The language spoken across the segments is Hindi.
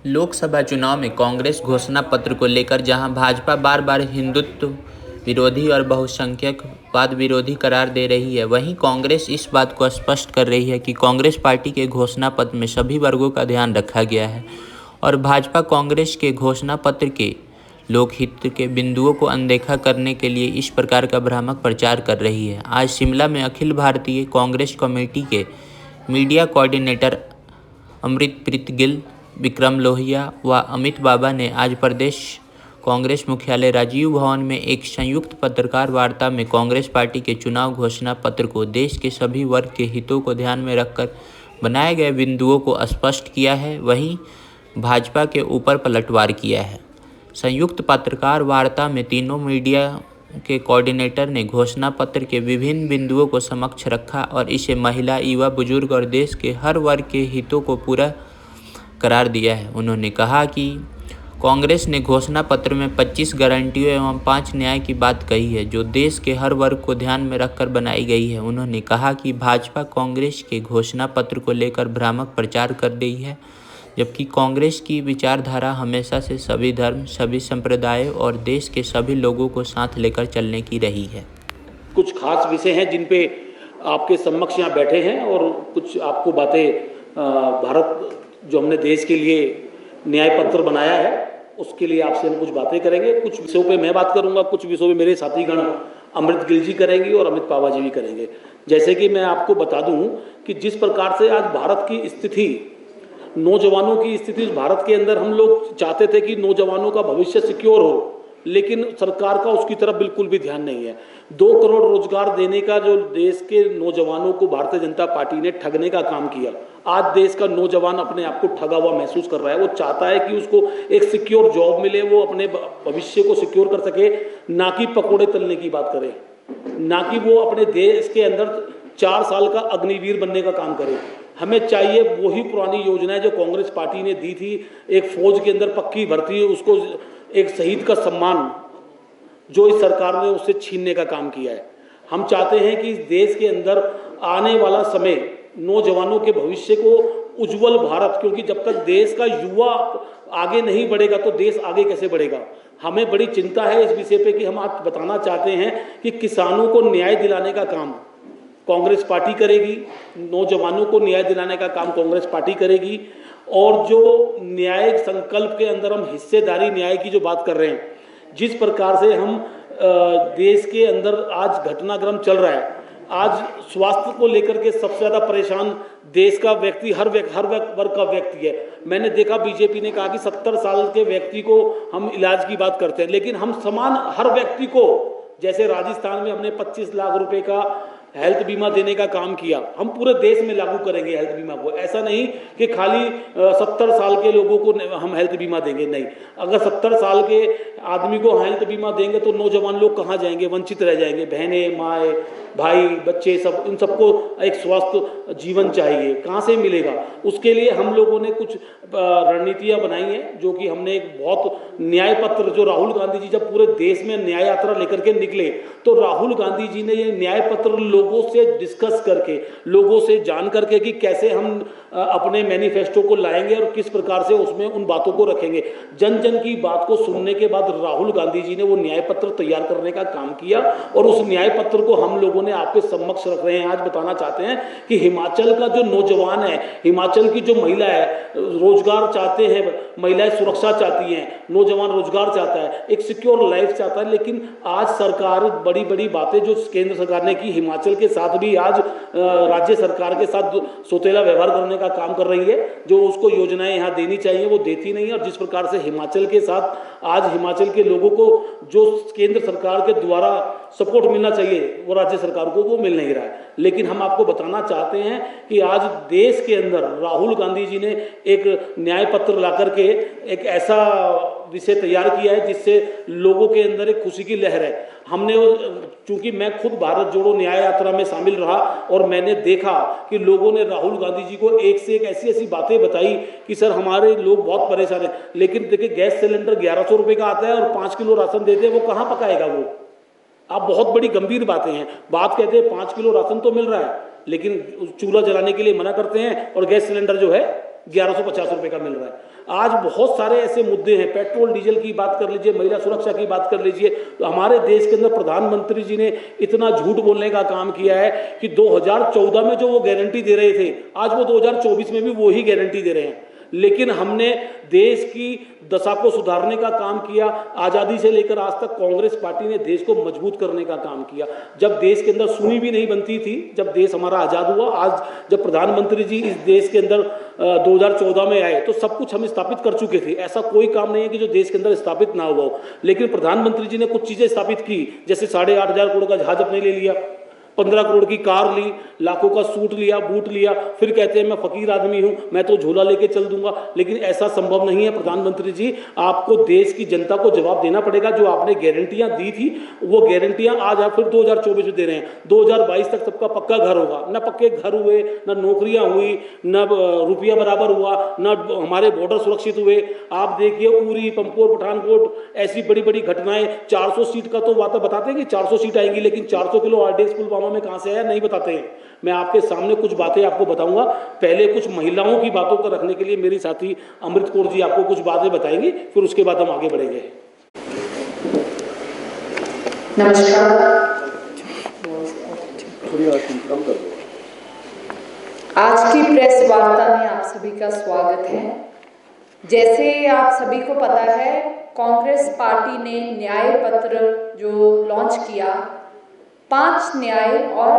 लोकसभा चुनाव में कांग्रेस घोषणा पत्र को लेकर जहां भाजपा बार बार हिंदुत्व विरोधी और बहुसंख्यकवाद विरोधी करार दे रही है, वहीं कांग्रेस इस बात को स्पष्ट कर रही है कि कांग्रेस पार्टी के घोषणा पत्र में सभी वर्गों का ध्यान रखा गया है और भाजपा कांग्रेस के घोषणा पत्र के लोकहित के बिंदुओं को अनदेखा करने के लिए इस प्रकार का भ्रामक प्रचार कर रही है। आज शिमला में अखिल भारतीय कांग्रेस कमेटी के मीडिया कोऑर्डिनेटर अमृतप्रीत गिल, विक्रम लोहिया व अमित बाबा ने आज प्रदेश कांग्रेस मुख्यालय राजीव भवन में एक संयुक्त पत्रकार वार्ता में कांग्रेस पार्टी के चुनाव घोषणा पत्र को देश के सभी वर्ग के हितों को ध्यान में रखकर बनाए गए बिंदुओं को स्पष्ट किया है, वहीं भाजपा के ऊपर पलटवार किया है। संयुक्त पत्रकार वार्ता में तीनों मीडिया के कोऑर्डिनेटर ने घोषणा पत्र के विभिन्न बिंदुओं को समक्ष रखा और इसे महिला, युवा, बुजुर्ग और देश के हर वर्ग के हितों को पूरा करार दिया है। उन्होंने कहा कि कांग्रेस ने घोषणा पत्र में 25 गारंटियों एवं 5 न्याय की बात कही है, जो देश के हर वर्ग को ध्यान में रखकर बनाई गई है। उन्होंने कहा कि भाजपा कांग्रेस के घोषणा पत्र को लेकर भ्रामक प्रचार कर रही है, जबकि कांग्रेस की विचारधारा हमेशा से सभी धर्म, सभी संप्रदायों और देश के सभी लोगों को साथ लेकर चलने की रही है। कुछ खास विषय हैं जिन पे आपके समक्ष यहाँ बैठे हैं और कुछ आपको बातें भारत जो हमने देश के लिए न्याय पत्र बनाया है उसके लिए आपसे हम कुछ बातें करेंगे। कुछ विषयों पे मैं बात करूंगा, कुछ विषयों पे मेरे साथीगण अमृत गिल जी करेंगे और अमित पावा जी भी करेंगे। जैसे कि मैं आपको बता दूं कि जिस प्रकार से आज भारत की स्थिति, नौजवानों की स्थिति भारत के अंदर, हम लोग चाहते थे कि नौजवानों का भविष्य सिक्योर हो, लेकिन सरकार का उसकी तरफ बिल्कुल भी ध्यान नहीं है। 2 करोड़ रोजगार देने का जो देश के नौजवानों को भारतीय जनता पार्टी ने ठगने का काम किया, आज देश का नौजवान अपने आप को ठगा हुआ महसूस कर रहा है। वो चाहता है कि उसको एक सिक्योर जॉब मिले, वो अपने भविष्य को सिक्योर कर सके, ना कि पकोड़े तलने की बात करे, ना कि वो अपने देश के अंदर 4 साल का अग्निवीर बनने का काम करे। हमें चाहिए वही पुरानी योजनाएं जो कांग्रेस पार्टी ने दी थी, एक फौज के अंदर पक्की भर्ती, उसको एक शहीद का सम्मान, जो इस सरकार ने उससे छीनने का काम किया है। हम चाहते हैं कि इस देश के अंदर आने वाला समय नौजवानों के भविष्य को उज्जवल भारत, क्योंकि जब तक देश का युवा आगे नहीं बढ़ेगा तो देश आगे कैसे बढ़ेगा। हमें बड़ी चिंता है इस विषय पे कि हम आज बताना चाहते हैं कि किसानों को न्याय दिलाने का काम कांग्रेस पार्टी करेगी, नौजवानों को न्याय दिलाने का काम कांग्रेस पार्टी करेगी, और जो न्यायिक संकल्प के अंदर हम हिस्सेदारी न्याय की जो बात कर रहे हैं, जिस प्रकार से हम देश के अंदर आज घटनाक्रम चल रहा है, आज स्वास्थ्य को लेकर के सबसे ज़्यादा परेशान देश का व्यक्ति, हर वर्ग का व्यक्ति है। मैंने देखा बीजेपी ने कहा कि 70 साल के व्यक्ति को हम इलाज की बात करते हैं, लेकिन हम समान हर व्यक्ति को, जैसे राजस्थान में हमने 25 लाख रुपए का हेल्थ बीमा देने का काम किया, हम पूरे देश में लागू करेंगे हेल्थ बीमा को। ऐसा नहीं कि खाली 70 साल के लोगों को हम हेल्थ बीमा देंगे, नहीं। अगर 70 साल के आदमी को हेल्थ बीमा देंगे तो नौजवान लोग कहाँ जाएंगे, वंचित रह जाएंगे। बहनें, माएँ, भाई, बच्चे, सब, इन सबको एक स्वस्थ जीवन चाहिए, कहाँ से मिलेगा। उसके लिए हम लोगों ने कुछ रणनीतियाँ बनाई हैं, जो कि हमने एक बहुत न्याय पत्र, जो राहुल गांधी जी जब पूरे देश में न्याय यात्रा लेकर के निकले, तो राहुल गांधी जी ने ये न्याय पत्र लोगों से डिस्कस करके, लोगों से जान करके कि कैसे हम अपने मैनिफेस्टो को लाएंगे और किस प्रकार से उसमें उन बातों को रखेंगे। जन जन की बात को सुनने के बाद राहुल गांधी जी ने वो न्याय पत्र तैयार करने का काम किया, और उस न्याय पत्र को हम लोगों ने आपके समक्ष रख रहे हैं। आज बताना चाहते हैं कि हिमाचल का जो नौजवान है, हिमाचल की जो महिला है, रोजगार चाहते हैं, महिलाएं सुरक्षा चाहती हैं, नौजवान रोजगार चाहता है, एक सिक्योर लाइफ चाहता है, लेकिन आज सरकार बड़ी बड़ी बातें जो केंद्र सरकार ने की, हिमाचल के साथ भी आज राज्य सरकार के साथ सौतेला व्यवहार करने का काम कर रही है। जो उसको योजनाएं यहाँ देनी चाहिए वो देती नहीं है, और जिस प्रकार से हिमाचल के साथ आज हिमाचल के लोगों को जो केंद्र सरकार के द्वारा सपोर्ट मिलना चाहिए वो राज्य सरकार को वो मिल नहीं रहा है। लेकिन हम आपको बताना चाहते हैं कि आज देश के अंदर राहुल गांधी जी ने एक न्याय पत्र ला करके एक ऐसा विषय तैयार किया है जिससे लोगों के अंदर एक खुशी की लहर है। हमने, चूंकि मैं खुद भारत जोड़ो न्याय यात्रा में शामिल रहा, और मैंने देखा कि लोगों ने राहुल गांधी जी को एक से एक ऐसी ऐसी बातें बताई कि सर हमारे लोग बहुत परेशान हैं। लेकिन देखिए, गैस सिलेंडर 1100 रुपये का आता है और 5 किलो राशन देते हैं, वो कहाँ पकाएगा वो। आप बहुत बड़ी गंभीर बातें हैं। बात कहते हैं 5 किलो राशन तो मिल रहा है, लेकिन चूल्हा जलाने के लिए मना करते हैं और गैस सिलेंडर जो है 1150 रुपये का मिल रहा है। आज बहुत सारे ऐसे मुद्दे हैं, पेट्रोल डीजल की बात कर लीजिए, महिला सुरक्षा की बात कर लीजिए, तो हमारे देश के अंदर प्रधानमंत्री जी ने इतना झूठ बोलने का काम किया है कि 2014 में जो वो गारंटी दे रहे थे, आज वो 2024 में भी वो ही गारंटी दे रहे हैं। लेकिन हमने देश की दशा को सुधारने का काम किया। आज़ादी से लेकर आज तक कांग्रेस पार्टी ने देश को मजबूत करने का काम किया। जब देश के अंदर सुनी भी नहीं बनती थी, जब देश हमारा आज़ाद हुआ, आज जब प्रधानमंत्री जी इस देश के अंदर 2014 में आए तो सब कुछ हम स्थापित कर चुके थे। ऐसा कोई काम नहीं है कि जो देश के अंदर स्थापित ना हुआ हो, लेकिन प्रधानमंत्री जी ने कुछ चीज़ें स्थापित की, जैसे 8,500 करोड़ का जहाज अपने ले लिया, 15 करोड़ की कार ली, लाखों का सूट लिया, बूट लिया, फिर कहते हैं मैं फकीर आदमी हूं, मैं तो झोला लेके चल दूंगा। लेकिन ऐसा संभव नहीं है प्रधानमंत्री जी, आपको देश की जनता को जवाब देना पड़ेगा। जो आपने गारंटियां दी थी वो गारंटियां आज आप फिर 2024 में दे रहे हैं। 2022 तक सबका पक्का घर होगा, न पक्के घर हुए, न नौकरियां हुई, न रुपया बराबर हुआ, न हमारे बॉर्डर सुरक्षित हुए। आप देखिए उरी, पंपोर, पठानकोट, ऐसी बड़ी बड़ी घटनाएं। 400 सीट का तो वादा बताते हैं कि 400 सीट आएंगी, लेकिन 400 किलो आरडीएक्स पुलवामा में कहां से आया नहीं बताते हैं। मैं आपके सामने कुछ बातें आपको बताऊंगा। पहले कुछ महिलाओं की बातों को रखने के लिए मेरी साथी अमृत कौर जी आपको कुछ बातें बताएंगी, फिर उसके बाद हम आगे बढ़ेंगे। नमस्कार। आज की प्रेस वार्ता में आप सभी का स्वागत है। जैसे आप सभी को पता है, कांग्रेस पार्टी ने न्याय पत्र जो लॉन्च किया, 5 न्याय और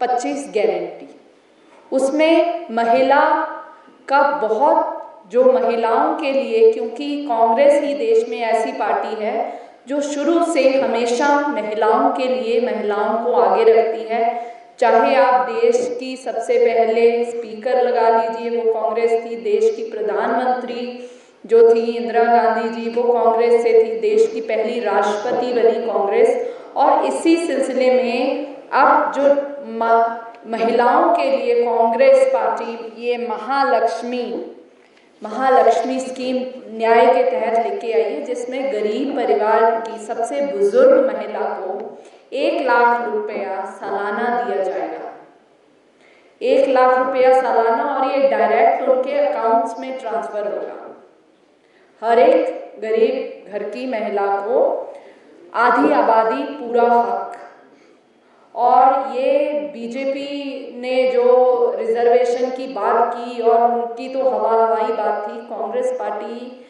25 गारंटी, उसमें महिला का बहुत, जो महिलाओं के लिए, क्योंकि कांग्रेस ही देश में ऐसी पार्टी है जो शुरू से हमेशा महिलाओं के लिए, महिलाओं को आगे रखती है। चाहे आप देश की सबसे पहले स्पीकर लगा लीजिए, वो कांग्रेस थी। देश की प्रधानमंत्री जो थी इंदिरा गांधी जी, वो कांग्रेस से थी। देश की पहली राष्ट्रपति बनी कांग्रेस। और इसी सिलसिले में अब जो महिलाओं के लिए कांग्रेस पार्टी ये महालक्ष्मी स्कीम न्याय के तहत लेके आई है, जिसमें गरीब परिवार की सबसे बुजुर्ग महिला को 1 लाख रुपया सालाना दिया जाएगा। 1 लाख रुपया सालाना, और ये डायरेक्ट उनके अकाउंट्स में ट्रांसफर होगा। हर एक गरीब घर की महिला को आधी आबादी पूरा हक। और ये बीजेपी ने जो रिजर्वेशन की बात की, और उनकी तो हवाई बात थी। कांग्रेस पार्टी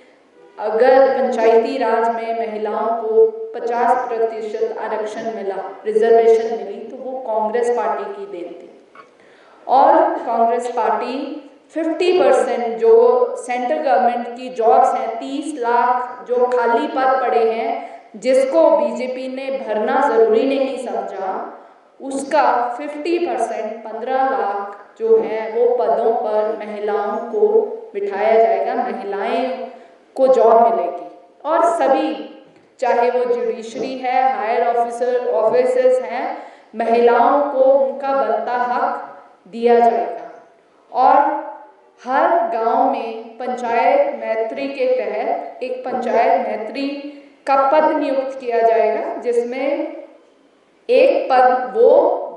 अगर पंचायती राज में महिलाओं को 50% आरक्षण मिला, रिजर्वेशन मिली, तो वो कांग्रेस पार्टी की देन थी। और कांग्रेस पार्टी 50% जो सेंट्रल गवर्नमेंट की जॉब्स हैं, 30 लाख जो खाली पद पड़े हैं, जिसको बीजेपी ने भरना जरूरी नहीं समझा, उसका 50% 15 लाख जो है वो पदों पर महिलाओं को बिठाया जाएगा। महिलाएं को जॉब मिलेगी। और सभी, चाहे वो जुडिशरी है, हायर ऑफिसर्स हैं, महिलाओं को उनका बनता हक दिया जाएगा। और हर गांव में पंचायत मैत्री के तहत एक पंचायत मैत्री का पद नियुक्त किया जाएगा, जिसमें एक पद वो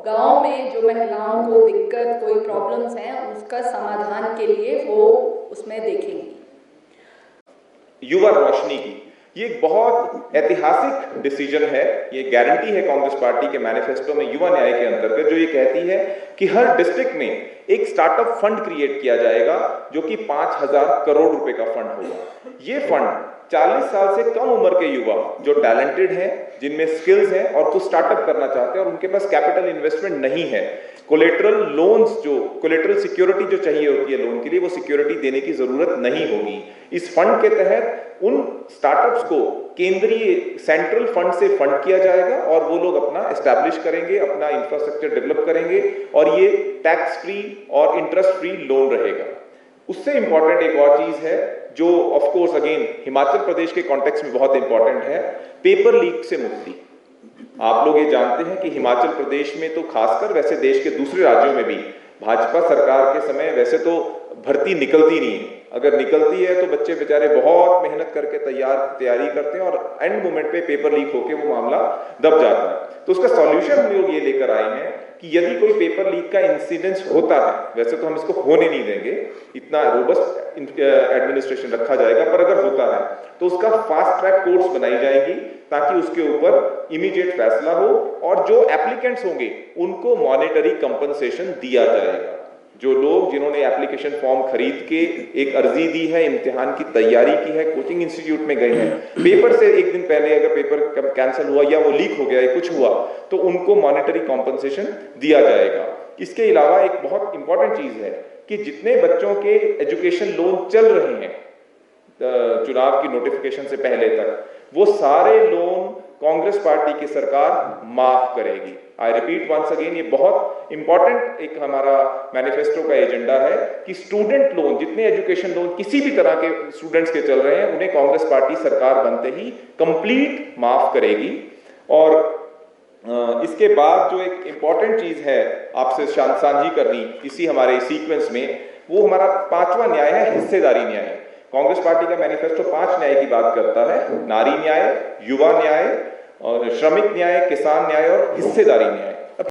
गांव में जो महिलाओं को दिक्कत, कोई प्रॉब्लम्स हैं, उसका समाधान के लिए वो उसमें देखेंगी। युवा रोशनी की ये एक बहुत ऐतिहासिक डिसीजन है। ये गारंटी है कांग्रेस पार्टी के मैनिफेस्टो में युवा न्याय के अंतर्गत, जो ये कहती है कि हर डिस्ट्रिक्ट में एक स्टार्टअप फंड क्रिएट किया जाएगा, जो कि 5,000 करोड़ रुपए का फंड होगा। ये फंड 40 साल से कम उम्र के युवा जो टैलेंटेड हैं, जिनमें स्किल्स हैं और कुछ स्टार्टअप करना चाहते हैं और उनके पास कैपिटल इन्वेस्टमेंट नहीं है, कोलेटरल लोन्स, जो कोलेटरल सिक्योरिटी जो चाहिए होती है लोन के लिए, वो सिक्योरिटी देने की जरूरत नहीं होगी। इस फंड के तहत उन स्टार्टअप्स को केंद्रीय सेंट्रल फंड से फंड किया जाएगा और वो लोग अपना एस्टैब्लिश करेंगे, अपना इंफ्रास्ट्रक्चर डेवलप करेंगे, और ये टैक्स फ्री और इंटरेस्ट फ्री लोन रहेगा। उससे इंपॉर्टेंट एक और चीज है जो of course again Himachal Pradesh के कॉन्टेक्स्ट में बहुत इंपॉर्टेंट है, पेपर लीक से मुक्ति। आप लोग ये जानते हैं कि हिमाचल प्रदेश में तो खासकर, वैसे देश के दूसरे राज्यों में भी भाजपा सरकार के समय वैसे तो भर्ती निकलती नहीं है। अगर निकलती है तो बच्चे बेचारे बहुत मेहनत करके तैयारी करते हैं और एंड मोमेंट पे पेपर लीक होके वो मामला दब जाता है। तो उसका सॉल्यूशन हम लोग ये लेकर आए हैं कि यदि कोई पेपर लीक का इंसिडेंस होता है, वैसे तो हम इसको होने नहीं देंगे, इतना रोबस्ट एडमिनिस्ट्रेशन रखा जाएगा, पर अगर होता है तो उसका फास्ट ट्रैक कोर्ट्स बनाई जाएगी ताकि उसके ऊपर इमीडिएट फैसला हो और जो एप्लीकेंट्स होंगे उनको मॉनेटरी कंपनसेशन दिया जाएगा। जो लोग जिन्होंने एप्लीकेशन फॉर्म खरीद के एक अर्जी दी है, इम्तिहान की तैयारी की है, कोचिंग इंस्टीट्यूट में गए हैं, पेपर से एक दिन पहले अगर पेपर कैंसिल हुआ या वो लीक हो गया या कुछ हुआ तो उनको मॉनेटरी कॉम्पनसेशन दिया जाएगा। इसके अलावा एक बहुत इंपॉर्टेंट चीज है कि जितने बच्चों के एजुकेशन लोन चल रहे हैं चुनाव की नोटिफिकेशन से पहले तक, वो सारे लोन कांग्रेस पार्टी की सरकार माफ करेगी। आई रिपीट वंस अगेन, ये बहुत इंपॉर्टेंट एक हमारा मैनिफेस्टो का एजेंडा है कि स्टूडेंट लोन, जितने एजुकेशन लोन किसी भी तरह के स्टूडेंट्स के चल रहे हैं, उन्हें कांग्रेस पार्टी सरकार बनते ही कंप्लीट माफ करेगी। और इसके बाद जो एक इंपॉर्टेंट चीज है आपसे साझी करनी इसी हमारे सीक्वेंस में, वो हमारा 5वां न्याय है, हिस्सेदारी न्याय। कांग्रेस पार्टी का मैनिफेस्टो 5 न्याय की बात करता है: नारी न्याय, युवा न्याय, और श्रमिक न्याय, किसान न्याय और हिस्सेदारी न्याय।